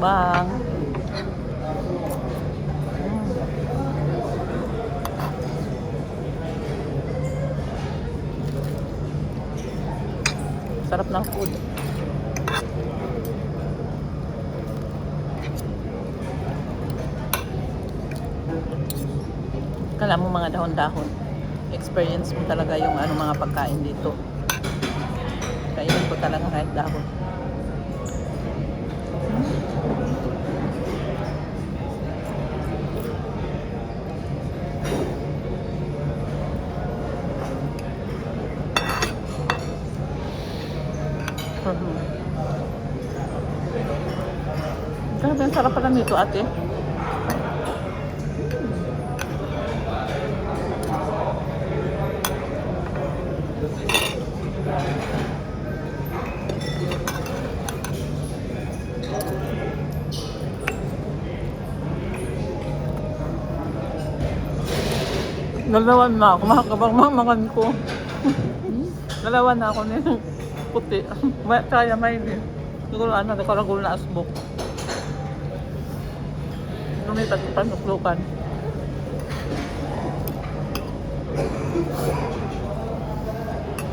mukbang. Sarap ng food. Kala mo mga dahon-dahon. Experience mo talaga yung mga pagkain dito. Kainin ko talaga kahit dahon. Grabe, ang sarap pala nito, ate. Nalawan na ako, makakabang mamangan ko. Nalawan na ako niyong puti. Kaya may din. Siguro nakaragol na asbok. Lumipat ko panuklukan.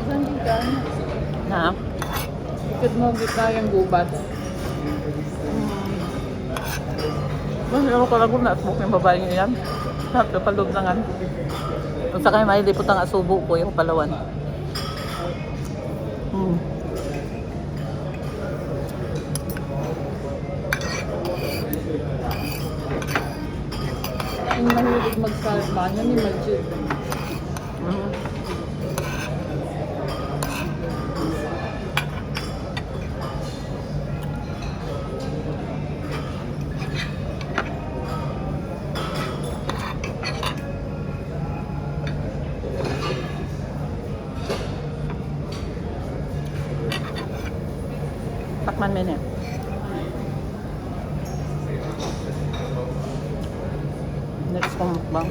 Saan kita? Na? Ikot mo kita yung gubat. Mas ako karagol na asbok yung babae niya yan. Napapalog na nga. Kung sa kanya may lipot ang asubo ko, yung palawan. Yung mahilig mag-salmanya ni Majid. Takman mo na. Next kong mukbang.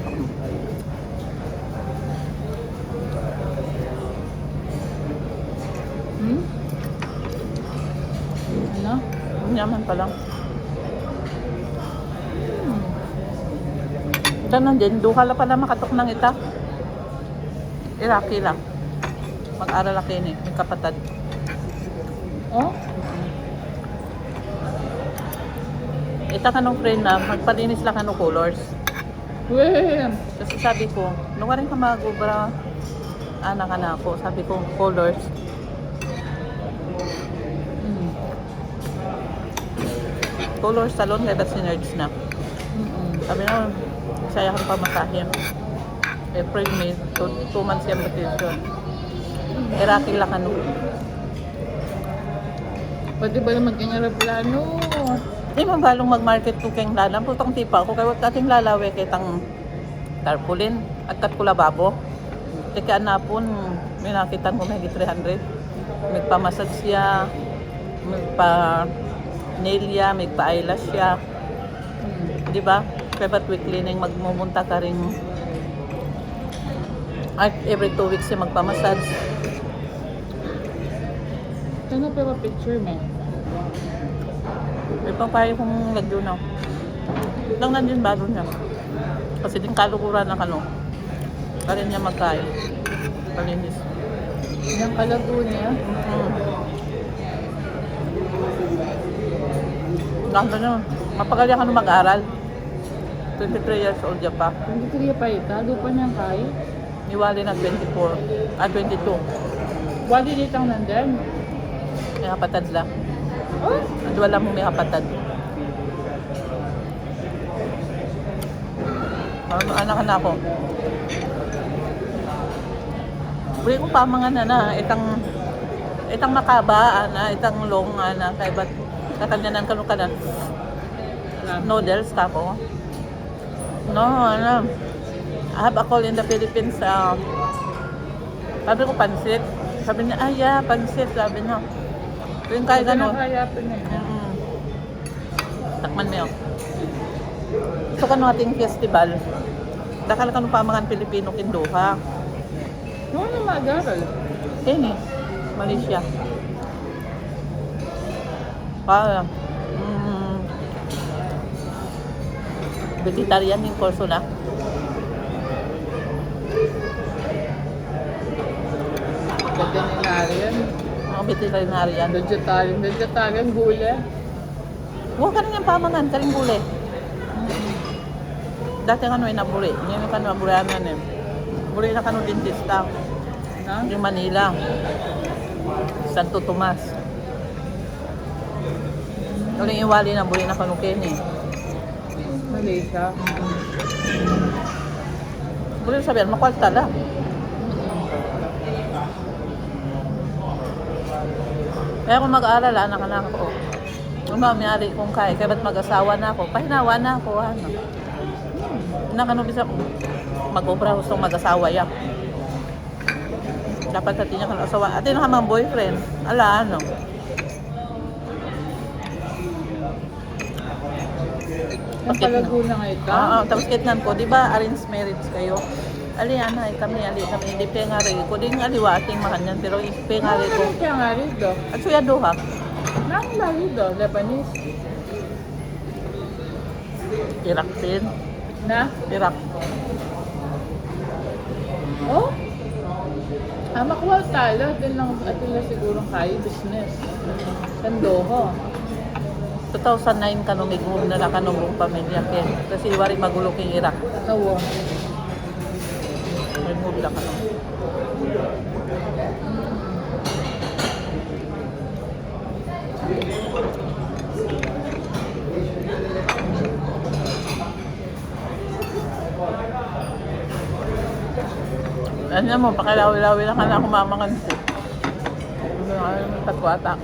Ano? Yaman pa lang. Ganun din, duha la pala makatok ng ita. Iraki lang. Mag-aral ako yun eh, may kapatid. Oh? Ita ka nung friend na, magpalinis lang ka ng colors. Weh! Kasi sabi ko, nung rin ka mag-ubra, anak ka na ako. Sabi ko, colors. Colors salon, kaya ba't sinerge na. Sabi na, saya kang pamasahin. April, May, 2 months yung vacation. Iraki lang ano. Pwede ba naman kanya plano? Di mo balong mag-market ko kayong lalang. Putang tipa ko. Kaya kating lalawe kitang tarpaulin. Agkat ko lababo. Tikaan na po, may nakitan ko may 300. Magpamasad siya. Magpa-nail ya. Magpa-eyelash siya. Di ba? Kaya ba't weekly na yung magmumunta ka rin. At every 2 weeks siya magpamasad. Ano pa ba picture mo? May papayo kong lagyo na. Lang nandiyan ba doon niya? Kasi din kalukuran ng ano. Kaya niya magkain. Kalinis. Yung kalago niya? Ganda niya. Mapagaling ka nung mag-aral. 23 years old niya pa. 23 pa ita? Doon pa niyang kaya? Niwali na 24. 22. Wali dito ang nandun? May kapatid lang. Oh? Wala mo may kapatid. Anak na ako. Uli ko pa mga na itang makaba, itang long, kaya ba't kakanyanan kanukanan. Noodles ka po. No, I have a call in the Philippines. Sabi ko pansit. Sabi niya, yeah, pansit. Sabi niya. Yung kaya gano'n. Kaya pa niya. Takman mo yun. Ito ka nung ating festival. Dakal ka nung pamangan Pilipino kinduha. Noon na mag-aral. Ini, Malaysia. Para, Vegetarian yung kurso na. Vegetarian. Mga veterinarian. Vegetarian gulay. Huwag ka rin yung pamangan, karing guli. Dati kano ay nabuli. Ngayon kano nabuli namin eh. Buli na kano dentista. Na? Yung Manila. Santo Tomas. Uling iwali na buli na kano Kenny. Malaysia. Buli na sabihan, makwalta lang. Kaya kung mag-aaral, anak-anak ko. Kung mamiyari kong kaya ba't mag-asawa na ako? Pahinawa na ako, ano. Nakano bisa mag-obra gusto mag-asawa yan. Dapat sa tinya kang asawa. At yun naman boyfriend. Ala, ano. Ang Palaguna nga ito. Oo, tapos kitnan ko, di ba arranged marriage kayo? Ali, ano, kami, hindi pengari ko. Di nga aliwa ating makanyan, pero pengari ko. Ano kaya nga rin do? At suya doha. Nang marido, Lebanese. Iraq din. Na? Iraq. Oh? Makuha talo. Din lang siguro kaya business. Sandoho. 2009 kanumigong na lang kanumong pamilya ken. Kasi wari magulo kay Iraq. Tawo. Remove lang kanong. Ano mo, pakilawi-lawi lang ka na kumamangan ko. Ano tatwata.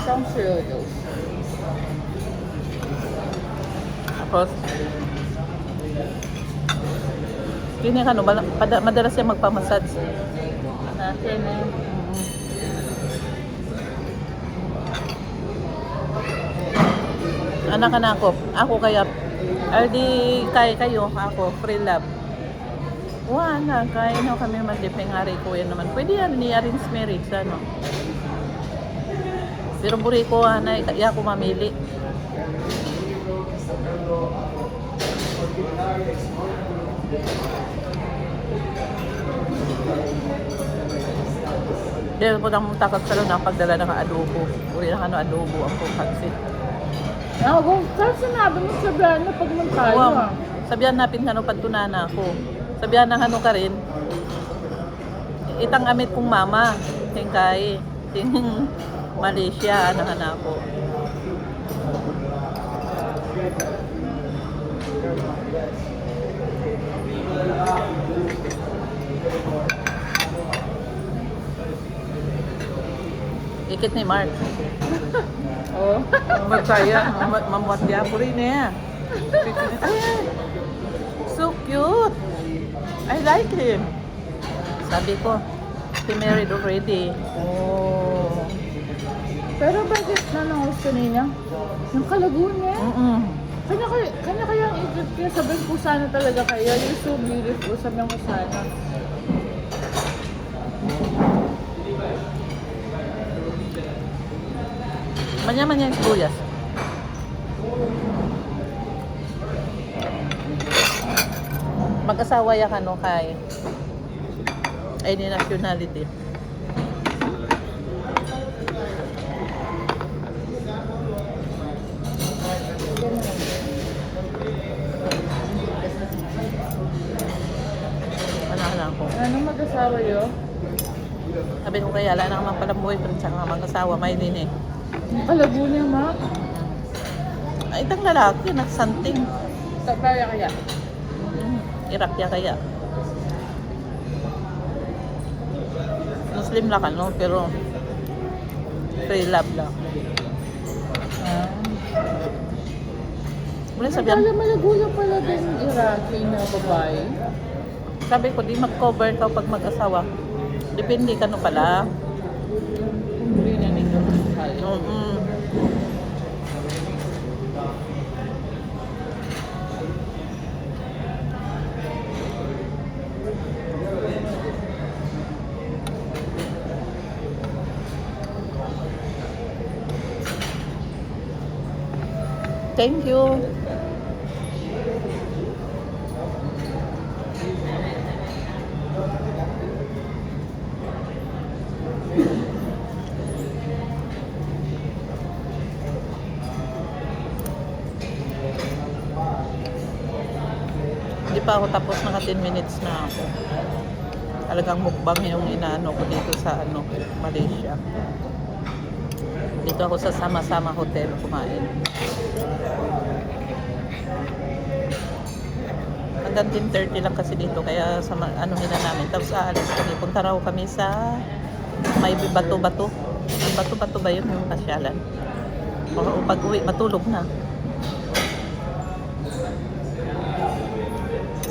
Sounds really good. Tapos, yun yung ano, madalas siya magpamassage. Natin eh. Anak ka na ako kaya, ay di kaya kayo, ako, free love. Wala, kaya na kami magdipengari ko yan naman. Pwede yan, ni arrange marriage, ano. Pero buri ko, kaya ako mamili. Dahil po nang takot sa lang pagdala ng adobo. Uri na adobo ang pagkaksit. Saan sinabi mo sabihan na pag magtayo ah? Sabihan napin pagtunana ako. Sabihan na ka rin. Itang amit kong mama. Tingkay. Ting Malaysia. Anak ko. Ikit ni Mark. Oo. Magkaya, mamuat niya po rin eh. Ay, so cute. I like him. Sabi ko, he married already. Oh. Pero bakit na nang gusto niya? Yung Kalaguna. Kanya kaya ang ikit niya. Sabihin ko sana talaga kayo. You're so beautiful. Sabihin ko sana. Manyaman yan sibuyas. Mag-asawa ya kay ay ni nationality. Ano ko. Ano mag-asawa yun? Sabi ko kaya, wala na naman pala boyfriend sa mga mag-asawa, may din eh. Yung Kalaguna, ma? Ay, itang lalaki, nagsanting. Kaya. Iraq ya kaya. Muslim lang ano, pero free love lang. Mula sabihan, Malagula pala din Iraqi na babae. sabi ko, di mag-cover ka pag mag-asawa. Depende ka no pala. Hindi na nito. Thank you. Hindi pa ako tapos, naka 10 minutes na ako. Talagang mukbang yung inaano ko dito sa Malaysia. Dito ako sa Sama-Sama Hotel kumain. Hanggang 10:30 lang kasi dito, kaya anuhin na namin. Tapos aalis kami. Punta raw kami sa may bato-bato. Bato-bato ba yun yung pasyalan? O pag uwi, matulog na.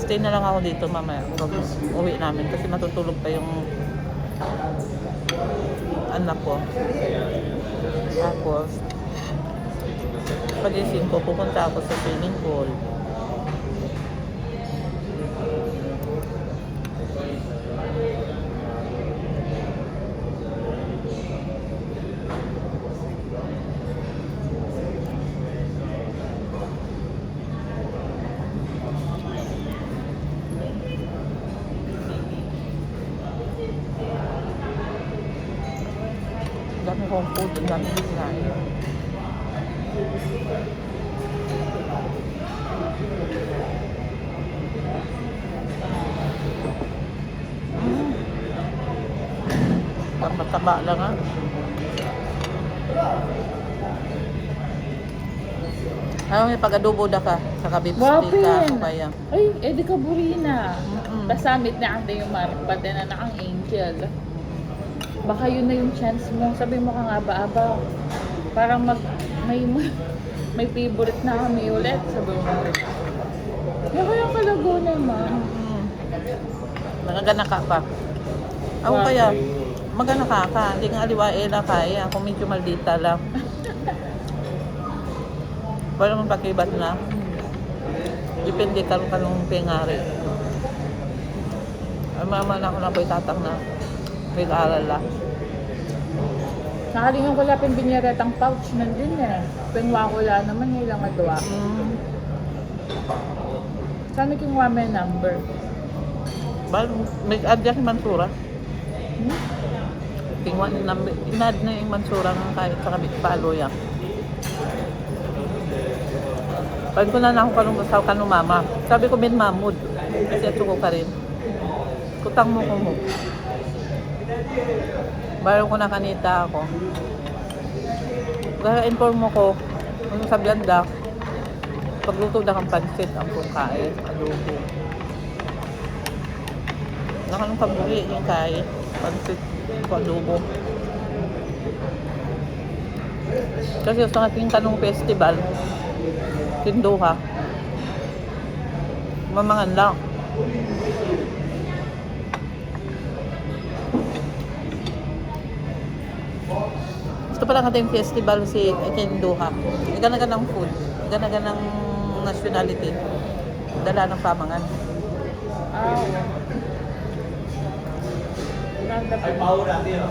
Stay na lang ako dito mamaya. Uwi namin kasi matutulog pa yung anak ko. Tapos, pagising ko, pupunta ako sa swimming pool. Ang dami kong food, ang dami kong kinain. Taba lang ah. Ayaw may pag-adobo da ka sa kabib steak ka o kaya. Ay, edi ka burina. Mm-mm. Kasamit na ate yung maripate na nakang angel. Baka yun na yung chance mo. Sabi mo ka nga ba-aba. Parang may favorite na kami ulit. Sabi mo yung kaya kalago naman. Nagagana ka pa. Ako kaya, magana ka. Hindi nga aliwaela kaya. Kung medyo maldita lang. Wala mong pakibat na. Depende ka nung pengari. Ay mama na ako na ko'y tatang na. Pag-aaral lang. Nakalingan ko lapin binyaretang pouch nandun eh. Pengwa ko lang naman nilang adwa. Sana kinuha may number. Bal, may adya si Mansura. Hmm? Tingwan na, inad na yung Mansura ng kahit sa kabit palo yan. Pag ko na ako kanong mama. Sabi ko, bin mamud. Kasi at ko ka rin. Kutang mo ko mo. Bago ko na kanita ako. Kaya inform mo ko, kung sabihan da, pagluto na kang pansit ang pungkain, adobo. Nakanong kabuli yung kain, pansit, adobo. Kasi sa ating kanong festival, Tinduha. Mamangan lang. Gusto pa lang ating festival si Tinduha. Ganaganang food. Ganaganang nationality. Dala ng pamangan. Ay, paura, tío.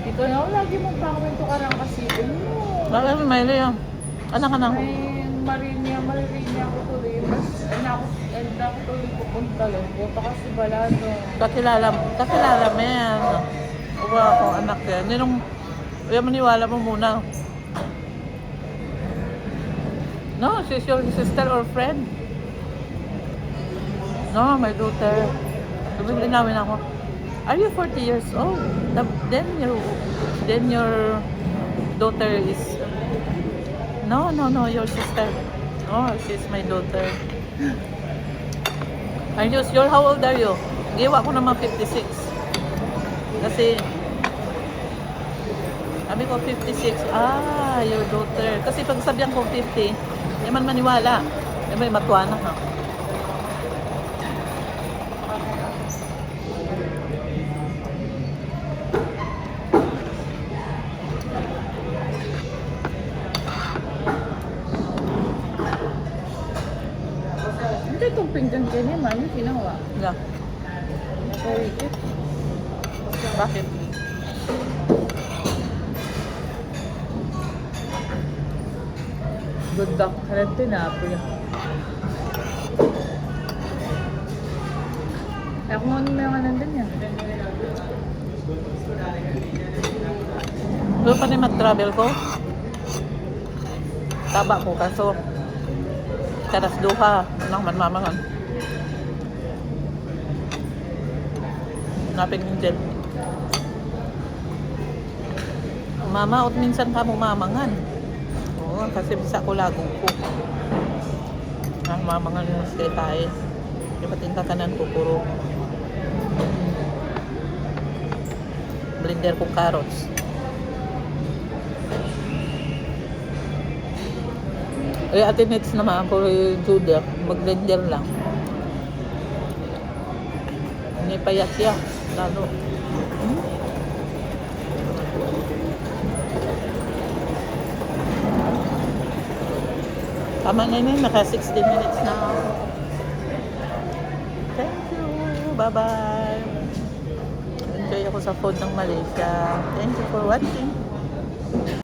Ikaw na, lagi mong pakwento ka lang kasi mo. Lalo may yan. Anak ka na ako. May marinya ako tuloy. Mas, ako tuloy pupunta lang. Buta kasi balado. Kakilala mo yan. Uwa ako, anak yan. Kaya maniwala mo muna. No, she's your sister or friend. No, my daughter. Linawin ako. Are you 40 years old? Then your daughter is... No, your sister. Oh, she's my daughter. How old are you? Giwa ko naman 56. Kasi, sabi ko 56. Ah, your daughter. Kasi pag sabihan ko 50, di man maniwala. Di ba, matuwa na ha. Hindi itong pinggan kayo niya, man. Ginawa. Yeah. Nakawikit. Bakit? Good luck. Harap tinapos. Kaya kung ano may mga nandun yan. Doon pa rin mag-travel ko. Taba ko kaso karas duha nang manmamangan. Napin yung jet. Mama, at minsan ka mo mamangan. Oo, kasi bisa ko lagong ko. Mamangan yung stay tayo. Ipating kakanan ko puro blender ko carrots. Eh, ate Nets naman, puro juda, mag-blender lang. Hindi payat siya, lalo. Tama na yun, naka 16 minutes na. Thank you, bye-bye. Enjoy ako sa food ng Malaysia. Thank you for watching.